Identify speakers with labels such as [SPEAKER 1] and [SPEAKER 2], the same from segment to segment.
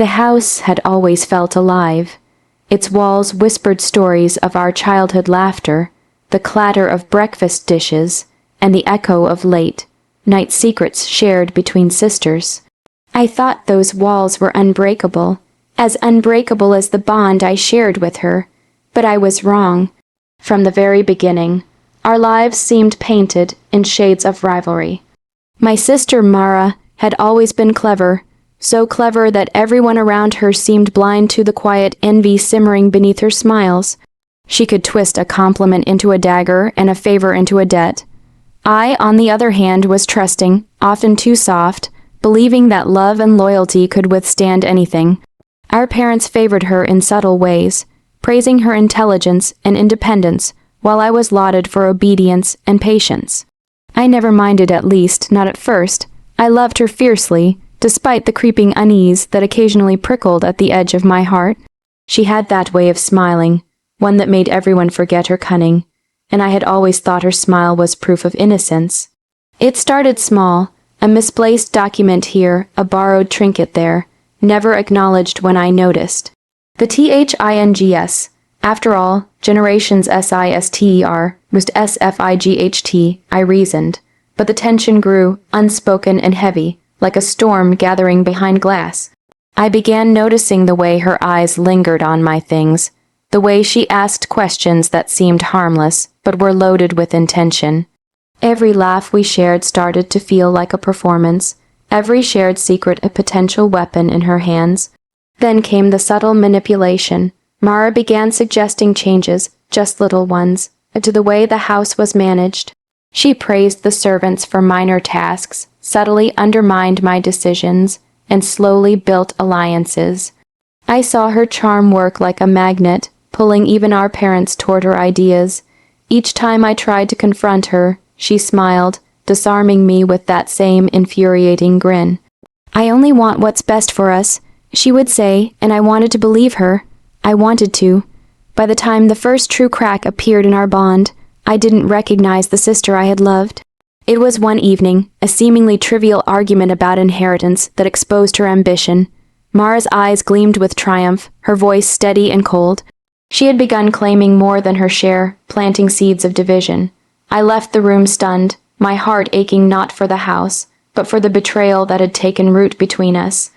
[SPEAKER 1] The house had always felt alive. Its walls whispered stories of our childhood laughter, the clatter of breakfast dishes, and the echo of late night secrets shared between sisters. I thought those walls were unbreakable as the bond I shared with her, but I was wrong. From the very beginning, our lives seemed painted in shades of rivalry. My sister Mara had always been clever, so clever that everyone around her seemed blind to the quiet envy simmering beneath her smiles. She could twist a compliment into a dagger and a favor into a debt. I, on the other hand, was trusting, often too soft, believing that love and loyalty could withstand anything. Our parents favored her in subtle ways, praising her intelligence and independence, while I was lauded for obedience and patience. I never minded, at least, not at first. I loved her fiercely, despite the creeping unease that occasionally prickled at the edge of my heart. She had that way of smiling, one that made everyone forget her cunning, and I had always thought her smile was proof of innocence. It started small, a misplaced document here, a borrowed trinket there, never acknowledged when I noticed. The THINGS, after all, generations SISTER, was SFIGHT, I reasoned, but the tension grew, unspoken and heavy, like a storm gathering behind glass. I began noticing the way her eyes lingered on my things, the way she asked questions that seemed harmless, but were loaded with intention. Every laugh we shared started to feel like a performance, every shared secret a potential weapon in her hands. Then came the subtle manipulation. Mara began suggesting changes, just little ones, to the way the house was managed. She praised the servants for minor tasks, subtly undermined my decisions, and slowly built alliances. I saw her charm work like a magnet, pulling even our parents toward her ideas. Each time I tried to confront her, she smiled, disarming me with that same infuriating grin. "I only want what's best for us," she would say, and I wanted to believe her. I wanted to. By the time the first true crack appeared in our bond, I didn't recognize the sister I had loved. It was one evening, a seemingly trivial argument about inheritance that exposed her ambition. Mara's eyes gleamed with triumph, her voice steady and cold. She had begun claiming more than her share, planting seeds of division. I left the room stunned, my heart aching not for the house, but for the betrayal that had taken root between us.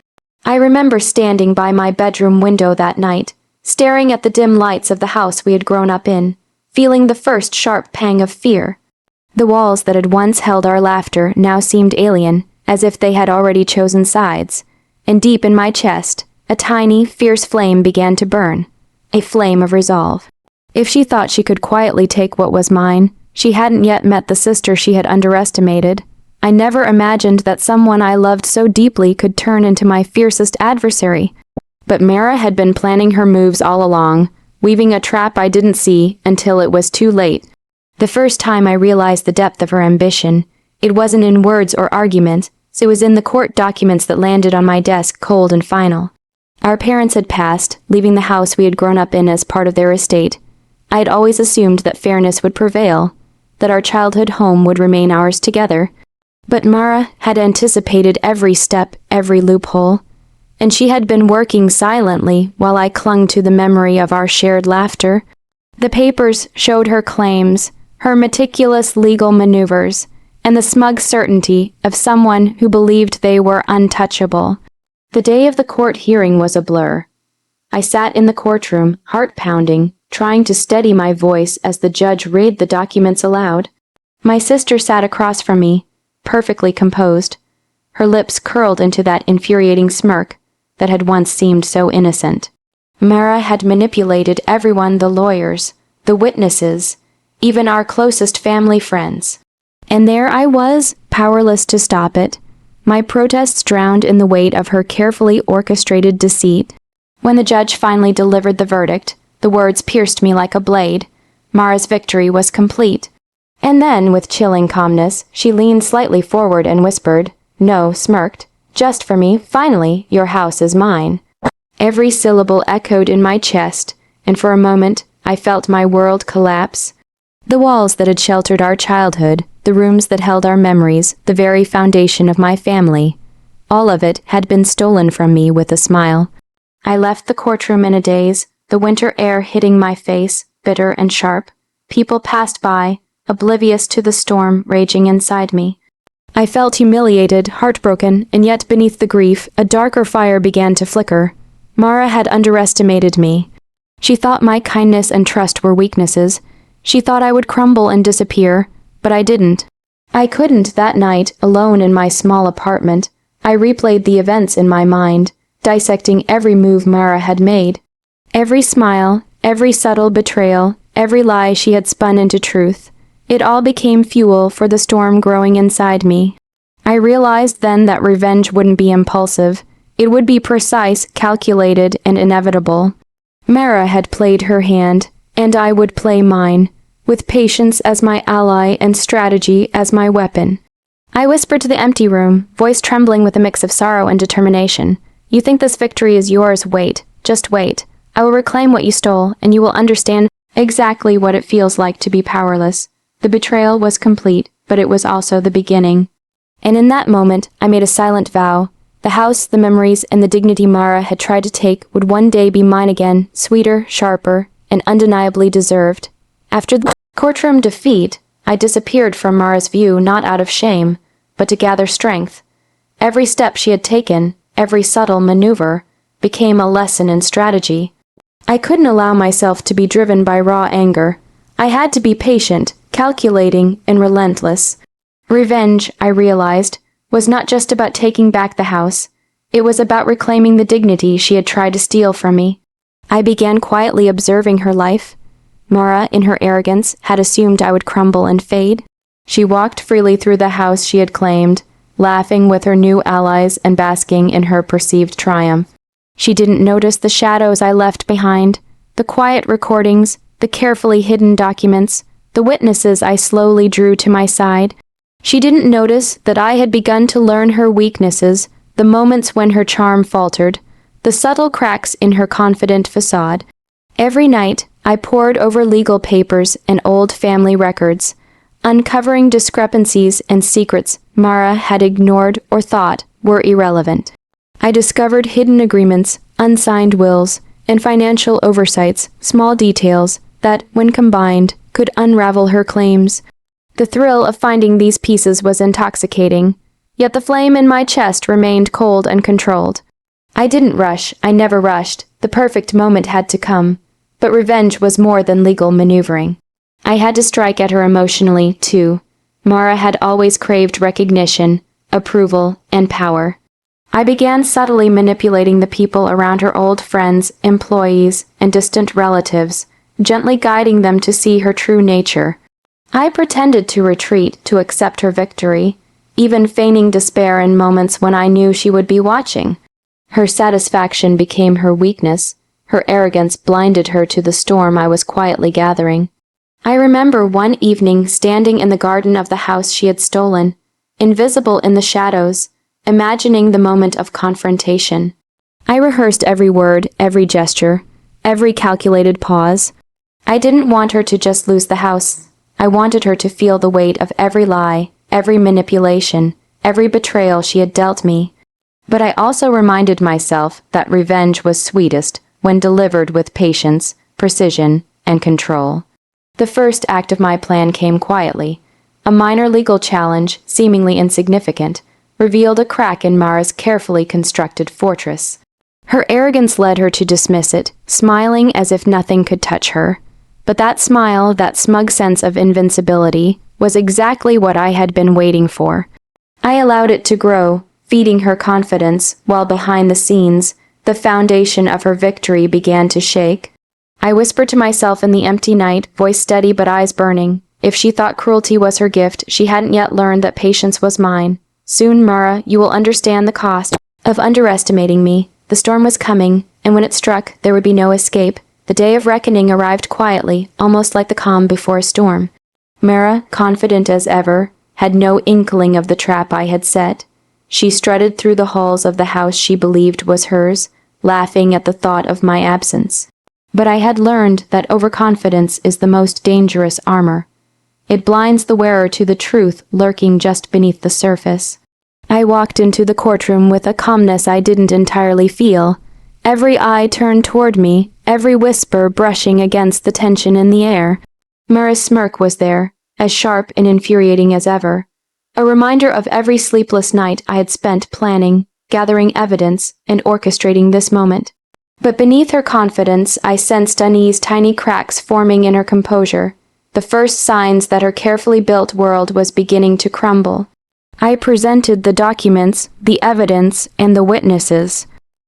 [SPEAKER 1] I remember standing by my bedroom window that night, staring at the dim lights of the house we had grown up in, feeling the first sharp pang of fear. The walls that had once held our laughter now seemed alien, as if they had already chosen sides, and deep in my chest, a tiny, fierce flame began to burn, a flame of resolve. If she thought she could quietly take what was mine, she hadn't yet met the sister she had underestimated. I never imagined that someone I loved so deeply could turn into my fiercest adversary. But Mara had been planning her moves all along, weaving a trap I didn't see until it was too late. The first time I realized the depth of her ambition, it wasn't in words or argument, it was in the court documents that landed on my desk cold and final. Our parents had passed, leaving the house we had grown up in as part of their estate. I had always assumed that fairness would prevail, that our childhood home would remain ours together. But Mara had anticipated every step, every loophole, and she had been working silently while I clung to the memory of our shared laughter. The papers showed her claims, her meticulous legal maneuvers, and the smug certainty of someone who believed they were untouchable. The day of the court hearing was a blur. I sat in the courtroom, heart pounding, trying to steady my voice as the judge read the documents aloud. My sister sat across from me, perfectly composed. Her lips curled into that infuriating smirk that had once seemed so innocent. Mara had manipulated everyone, the lawyers, the witnesses, even our closest family friends. And there I was, powerless to stop it, my protests drowned in the weight of her carefully orchestrated deceit. When the judge finally delivered the verdict, the words pierced me like a blade. Mara's victory was complete. And then, with chilling calmness, she leaned slightly forward and whispered, "No, Smirked. Just for me, finally, your house is mine." Every syllable echoed in my chest, and for a moment, I felt my world collapse. The walls that had sheltered our childhood, the rooms that held our memories, the very foundation of my family, All of it had been stolen from me with a smile. I left the courtroom in a daze, the winter air hitting my face, bitter and sharp. People passed by, oblivious to the storm raging inside me. I felt humiliated, heartbroken, and yet beneath the grief, a darker fire began to flicker. Mara had underestimated me. She thought my kindness and trust were weaknesses. She thought I would crumble and disappear, but I didn't. I couldn't that night, alone in my small apartment. I replayed the events in my mind, dissecting every move Mara had made. Every smile, every subtle betrayal, every lie she had spun into truth. It all became fuel for the storm growing inside me. I realized then that revenge wouldn't be impulsive. It would be precise, calculated, and inevitable. Mara had played her hand, and I would play mine, with patience as my ally and strategy as my weapon. I whispered to the empty room, voice trembling with a mix of sorrow and determination. You think this victory is yours? Wait. Just wait. I will reclaim what you stole, and you will understand exactly what it feels like to be powerless. The betrayal was complete, but it was also the beginning. And in that moment, I made a silent vow. The house, the memories, and the dignity Mara had tried to take would one day be mine again, sweeter, sharper, and undeniably deserved. After the courtroom defeat, I disappeared from Mara's view not out of shame, but to gather strength. Every step she had taken, every subtle maneuver, became a lesson in strategy. I couldn't allow myself to be driven by raw anger. I had to be patient, calculating, and relentless. Revenge, I realized, was not just about taking back the house. It was about reclaiming the dignity she had tried to steal from me. I began quietly observing her life. Mara, in her arrogance, had assumed I would crumble and fade. She walked freely through the house she had claimed, laughing with her new allies and basking in her perceived triumph. She didn't notice the shadows I left behind, the quiet recordings, the carefully hidden documents, the witnesses I slowly drew to my side. She didn't notice that I had begun to learn her weaknesses, the moments when her charm faltered, the subtle cracks in her confident facade. Every night, I pored over legal papers and old family records, uncovering discrepancies and secrets Mara had ignored or thought were irrelevant. I discovered hidden agreements, unsigned wills, and financial oversights, small details that, when combined, could unravel her claims. The thrill of finding these pieces was intoxicating, yet the flame in my chest remained cold and controlled. I didn't rush, I never rushed. The perfect moment had to come. But revenge was more than legal maneuvering. I had to strike at her emotionally, too. Mara had always craved recognition, approval, and power. I began subtly manipulating the people around her, old friends, employees, and distant relatives, gently guiding them to see her true nature. I pretended to retreat, to accept her victory, even feigning despair in moments when I knew she would be watching. Her satisfaction became her weakness. Her arrogance blinded her to the storm I was quietly gathering. I remember one evening standing in the garden of the house she had stolen, invisible in the shadows, imagining the moment of confrontation. I rehearsed every word, every gesture, every calculated pause. I didn't want her to just lose the house. I wanted her to feel the weight of every lie, every manipulation, every betrayal she had dealt me. But I also reminded myself that revenge was sweetest when delivered with patience, precision, and control. The first act of my plan came quietly. A minor legal challenge, seemingly insignificant, revealed a crack in Mara's carefully constructed fortress. Her arrogance led her to dismiss it, smiling as if nothing could touch her. But that smile, that smug sense of invincibility, was exactly what I had been waiting for. I allowed it to grow, feeding her confidence, while behind the scenes, the foundation of her victory began to shake. I whispered to myself in the empty night, voice steady but eyes burning. If she thought cruelty was her gift, she hadn't yet learned that patience was mine. Soon, Mara, you will understand the cost of underestimating me. The storm was coming, and when it struck, there would be no escape. The day of reckoning arrived quietly, almost like the calm before a storm. Mara, confident as ever, had no inkling of the trap I had set. She strutted through the halls of the house she believed was hers, laughing at the thought of my absence. But I had learned that overconfidence is the most dangerous armor. It blinds the wearer to the truth lurking just beneath the surface. I walked into the courtroom with a calmness I didn't entirely feel. Every eye turned toward me, every whisper brushing against the tension in the air. Mara's smirk was there, as sharp and infuriating as ever. A reminder of every sleepless night I had spent planning, gathering evidence, and orchestrating this moment. But beneath her confidence, I sensed unease, tiny cracks forming in her composure, the first signs that her carefully built world was beginning to crumble. I presented the documents, the evidence, and the witnesses.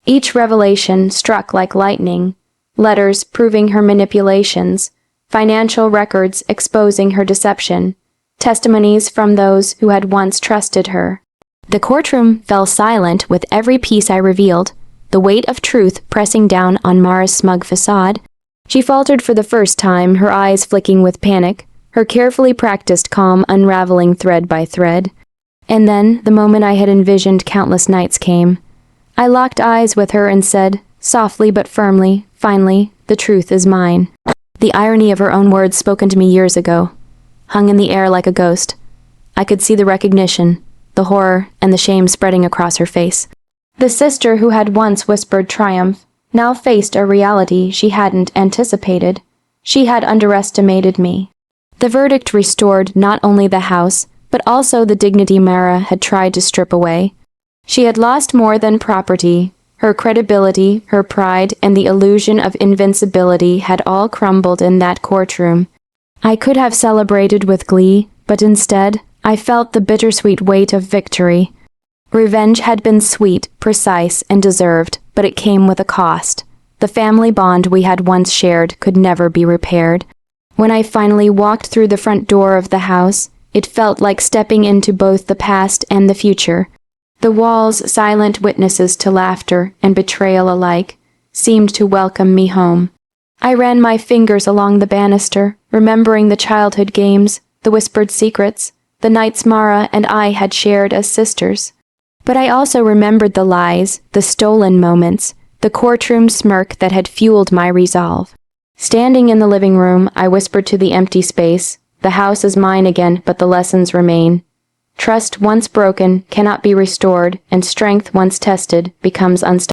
[SPEAKER 1] Each revelation struck like lightning. Letters proving her manipulations, financial records exposing her deception, testimonies from those who had once trusted her. The courtroom fell silent with every piece I revealed, the weight of truth pressing down on Mara's smug facade. She faltered for the first time, her eyes flicking with panic, her carefully practiced calm unraveling thread by thread. And then, the moment I had envisioned countless nights came. I locked eyes with her and said, softly but firmly, finally, the truth is mine. The irony of her own words spoken to me years ago hung in the air like a ghost. I could see the recognition, the horror, and the shame spreading across her face. The sister who had once whispered triumph now faced a reality she hadn't anticipated. She had underestimated me. The verdict restored not only the house, but also the dignity Mara had tried to strip away. She had lost more than property. Her credibility, her pride, and the illusion of invincibility had all crumbled in that courtroom. I could have celebrated with glee, but instead, I felt the bittersweet weight of victory. Revenge had been sweet, precise, and deserved, but it came with a cost. The family bond we had once shared could never be repaired. When I finally walked through the front door of the house, it felt like stepping into both the past and the future. The walls, silent witnesses to laughter and betrayal alike, seemed to welcome me home. I ran my fingers along the banister, remembering the childhood games, the whispered secrets, the nights Mara and I had shared as sisters. But I also remembered the lies, the stolen moments, the courtroom smirk that had fueled my resolve. Standing in the living room, I whispered to the empty space, "The house is mine again, but the lessons remain. Trust once broken cannot be restored, and strength once tested becomes unstoppable."